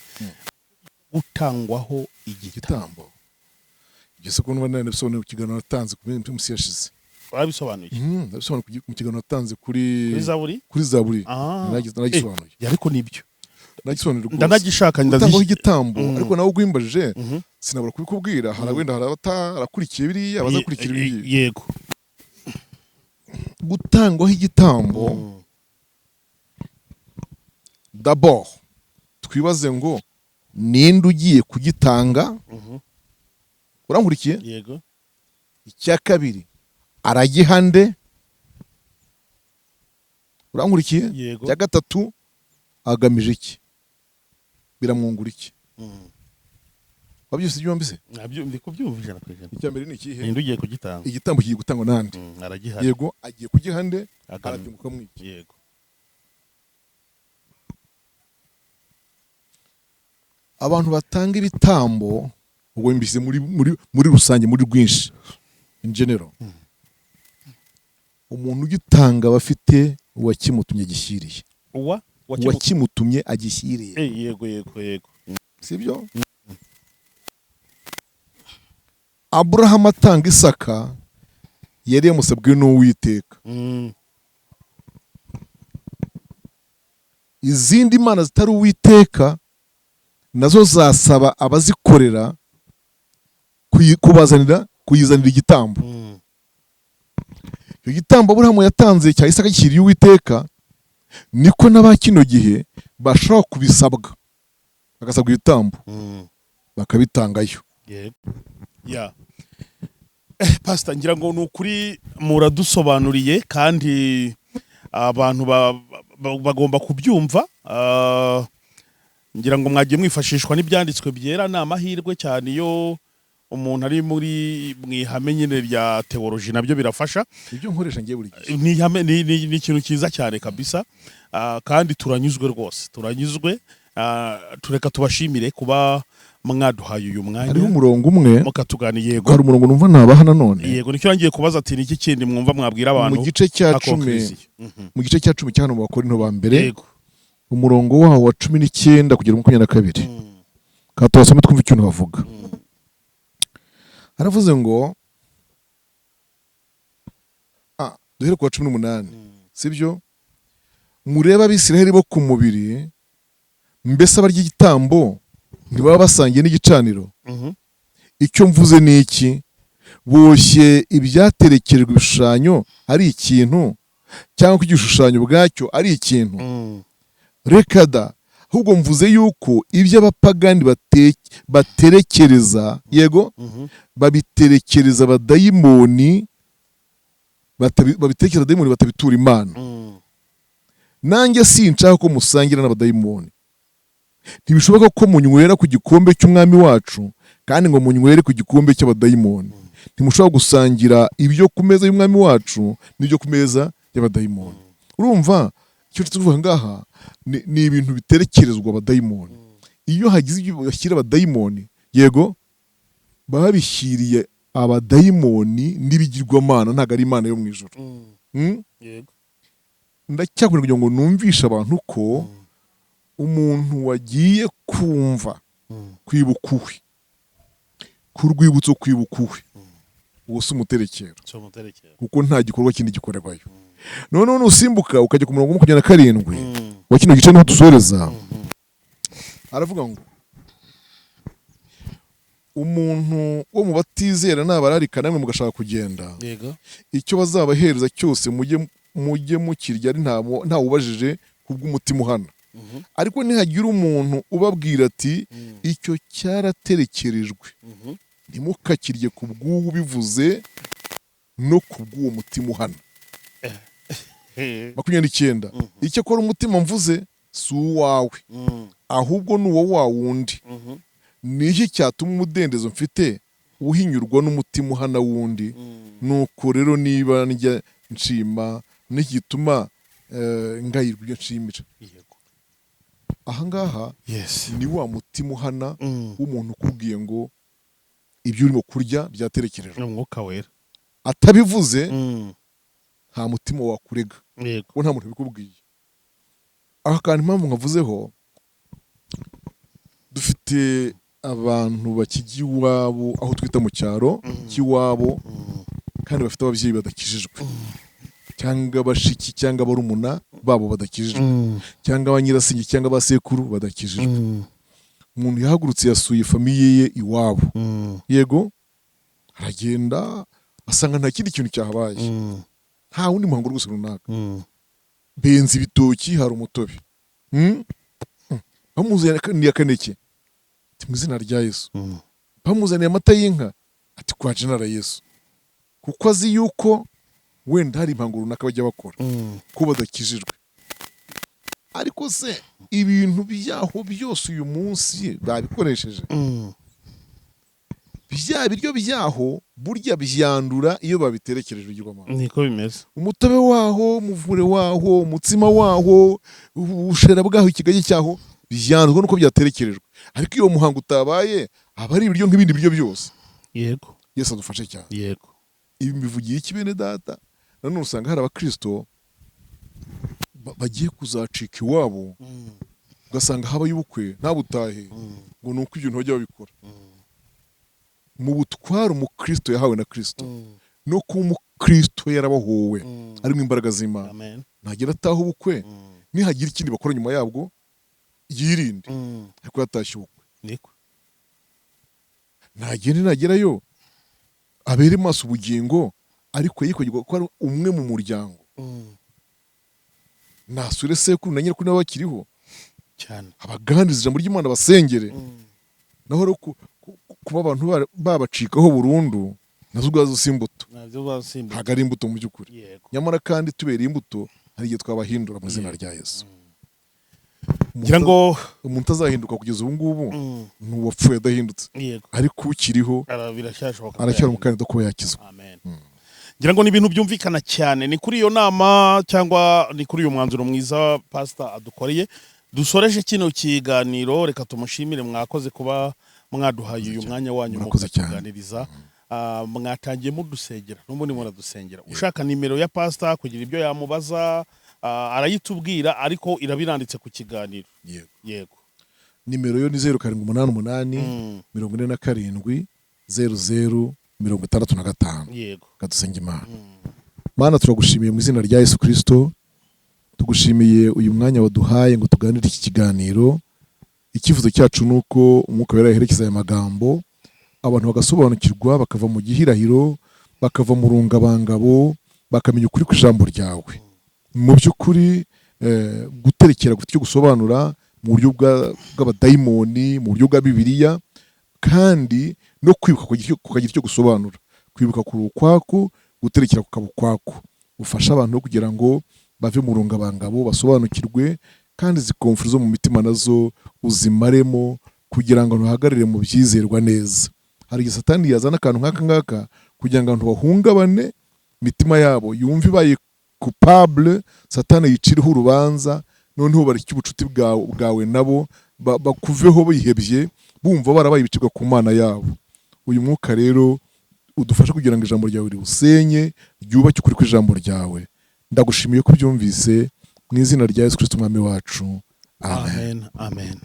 gutangwaho igitambo. Ibyo se ko none bisobanuye ku kiganiro natanze ku minsi yashize. Warabisobanuye? Bisobanuye mu kiganiro natanze kuri Zaburi. Naragisobanuye. Ariko nibyo nagisobanurira ndanagishaka ndatangaho igitambo, ariko nawe ugwimbajije sinabura kubikubwira. Wenda hari abatakurikiye biriya bazakurikira ibiriya. Yego. Gutangwaho igitambo, d'abord twibaze ngo ninde ugiye kugitanga? Urangurikiye? Yego. Icya kabiri, aragiha nde? Urangurikiye? Yego. Icya gatatu, agamije iki? Biramwungura iki? Wabyose byombi se? Nabyo ndi kubyumva ijana ku ijana. Icya mbere ni ikihe? Ninde ugiye kugitanga? Igitambo kigiye gutangwa nande? Aragiha. Yego, agiye kugiha nde? Arabyunguka mwiki. Yego. Abantu batanga ibitambo ubwo mbise muri rusange, muri rwinshi, in general, umuntu ugitanga bafite uwakimutumye agishyiriye. Uwakimutumye agishyiriye. Yego. Sibyo? Abraham atanga Isaka yari yamusabwe n'Uwiteka. Izindi mana zitari Uwiteka nazo zasaba abazikorera kuyizanira igitambo. Icyo gitambo Aburahamu yatanze cya Isaka gishyiriye Uwiteka, niko n'aba kino gihe bashobora kubisabwa, bagasabwa ibitambo bakabitangayo. Pastor, ngira ngo ni ukuri muradusobanuriye kandi abantu bagomba kubyumva. Ngira ngo mwagiye mwifashishwa n'ibyanditswe byera, ni amahirwe cyane iyo umuntu ari muri mwihame nyine rya teoloji, nabyo birafasha. Ibyo nkoresha ngiye buri gihe ni ikintu cyiza cyane kabisa, kandi turanyuzwe rwose, turanyuzwe. Tureka tubashimire kuba mwaduhaye uyu mwanya. Hariho umurongo umwe mukatugana. Yego, hari umurongo numva nabaha nanone. Yego, nicyo ngiye kubaza ati niki kindi mwumva mwabwira abantu mu gice cya 10 mu gice cya 10 cyane mu Bakorinto ba mbere. Yego, umurongo waho wa 19 kugera 22. Katubasome twumva ikintu bavuga. Aravuze ngo duhere ku wa 18, sibyo? Mureba Abisiraheli bo ku mubiri, mbese abarya igitambo ntibaba basangiye n'igicaniro? Icyo mvuze ni iki? Boshye ibyaterekerejwe ibishushanyo ari ikintu, cyangwa ko igishushanyo ubwacyo ari ikintu? Reka da, ahubwo mvuze yuko ibyo abapagani baterekereza, yego, babiterekereza abadayimoni, babitekereza abadayimoni batabitura Imana. Nanjye sinshaka ko musangira n'abadayimoni. Ntibishoboka ko munywera ku gikombe cy'umwami wacu kandi ngo munywere ku gikombe cy'abadayimoni. Ntimushobora gusangira ibyo ku meza y'umwami wacu n'ibyo ku meza y'abadayimoni. Urumva icyo tuvuga ngaha ni ibintu biterekerezwa abadayimoni. Iyo hagize ibyo bashyira abadayimoni, yego, baba bishyiriye abadayimoni n'ibigirwamana, ntabwo ari Imana yo mu ijuru. Yego, ndacyakunda kugira ngo numvishe abantu ko umuntu wagiye kumva kwibukuwe ku rwibutso, kwibukuwe uwo si umuterekero, kuko nta gikorwa kindi gikorerwayo. Noneho nusimbuka ukajya ku murongo wa 27 wa kino gice niho dusoreza. Aravuga ngo umuntu wo mu batizera nabararika namwe mugashaka kugenda, icyo bazabahereza cyose mujye mukirya ari nta ubajije kubw'umutima uhana. Ariko nihagira umuntu ubabwira ati icyo cyaraterekerejwe, ntimukakirye ku bw'ubu bivuze no ku bw'uwo mutima uhana. 29, icyo akora umutima mvuze si uwawe, ahubwo ni uwo wa wundi. Niki cyatuma umudendezo mfite uhinyurwa n'umutima uhana wundi? Nuko rero niba njya nshima, niki gituma ngayirwa ibyo nshimira? Ahangaha ni wa mutima uhana w'umuntu ukubwiye ngo ibyo urimo kurya byaterekerejwe n'umwuka wera. Atabivuze nta mutima wakurega, kuko nta muntu ubikubwiye. Aha kandi impamvu nkavuzeho, dufite abantu bakijya iwabo, aho twita mu cyaro cy'iwabo, kandi bafite ababyeyi badakijijwe, cyangwa bashiki cyangwa barumuna babo badakijijwe, cyangwa abanyirasingi cyangwa abasekuru badakijijwe. Umuntu yahagurutse yasuye famiye ye iwabo, yego, aragenda asanga nta kindi kintu cyahabaye, nta wundi muhango rwose runaka. Benze ibitoki, hari umutobe, bamuzaniye akaneke, ati mu izina rya Yesu. Bamuzaniye amata y'inka, ati kwa Jenera Yesu, kuko azi yuko wenda hari impango runaka bajya bakora ko badakijijwe. Ariko se ibintu byaho byose uyu munsi babikoresheje, bya biryo byaho burya byandura iyo babiterekereje ibigirwamana. Niko bimeze. Umutobe waho, umuvure waho, umutsima waho, ubushera bwaho, ikigage cyaho byandurwa nuko byaterekerejwe. Ariko iyo muhango utabaye aba ari ibiryo nk'ibindi biryo byose. Yego, Yesu adufashe cyane. Yego, ibi mbivugiye iki bene data? Nanone usanga hari abakristo bagiye kuzacika iwabo, ugasanga habaye ubukwe ntabutahe, ngo nuko ibyo ntibajya babikora. Mu butware umukristo yahawe na Kristo, no kuba umukristo yarabahowe arimo imbaraga z'Imana, ntagira ataha ubukwe, nihagira ikindi bakora nyuma yabwo yirinde, ariko yatashye ubukwe. Ntagende nagerayo abere maso ubugingo ariko yikogirwa ko ari umwe mu muryango. Nasure sekuru na nyirakuru bakiriho cyane, abaganiriza ijambo ry'Imana basengere. Naho rero kuba abantu babacikaho burundu nazo ubwazo si imbuto, ntabwo ari imbuto mu by'ukuri. Nyamara kandi tubereye imbuto hari igihe twabahindura mu izina rya Yesu. ngira ngo umuntu azahinduka kugeza ubu ngubu n'uwapfuye adahindutse, ariko ukiriho aracyari umukandida kuba yakizwa. ngira ngo ni ibintu byumvikana cyane. Ni kuri iyo nama cyangwa ni kuri uyu mwanzuro mwiza pastor adukoreye dusoreje kino kiganiro. Reka tumushimire, mwakoze kuba mwaduhaye uyu mwanya wanyu mu kuganiriza. Mwatangiye mudusengera n'ubundi muradusengera. Ushaka nimero ya pastor kugira ibyo yamubaza arayitubwira, ariko irabiranditse ku kiganiro. Yego, nimero yo ni 0788 47 00 65. Yego, kadusenge Imana. Mana, turagushimiye mu izina rya Yesu Kristo, tugushimiye uyu mwanya waduhaye ngo tuganire iki kiganiro. Ikifuzo cyacu nuko umwuka wera yaherekeza aya magambo, abantu bagasobanukirwa, bakava mu gihirahiro, bakava mu rungabangabo, bakamenya ukuri kw'ijambo ryawe. Mu by'ukuri guterekera gutyo gusobanura mu buryo bw'abadayimoni, mu buryo bwa Bibiliya, kandi no kwibuka kukagira icyo gusobanura, kwibuka ku ukwaku, guterekera kukaba ukwaku. Ufasha abantu kugira ngo bave mu rungabangabo, basobanukirwe, kandi zikomfuri zo mu mitima nazo uzimaremo, kugira ngo ntuhagarire mu byizerwa neza. Hari igihe Satani yazana akantu nk'aka ngaka kugira ngo abantu bahungabane, imitima yabo yumve ibaye coupable, Satani yiciriho urubanza, noneho bareke ubucuti bwawe nabo, bakuveho bihebye, bumva barabaye ibicibwa ku Mana yabo. Uyu mwuka rero udufasha kugira ngo ijambo ryawe riwusenye, ryubake ukuri kw'ijambo ryawe. Ndagushimiye ko byumvise mu izina rya Yesu Kristo umwami wacu. Amen. Amen.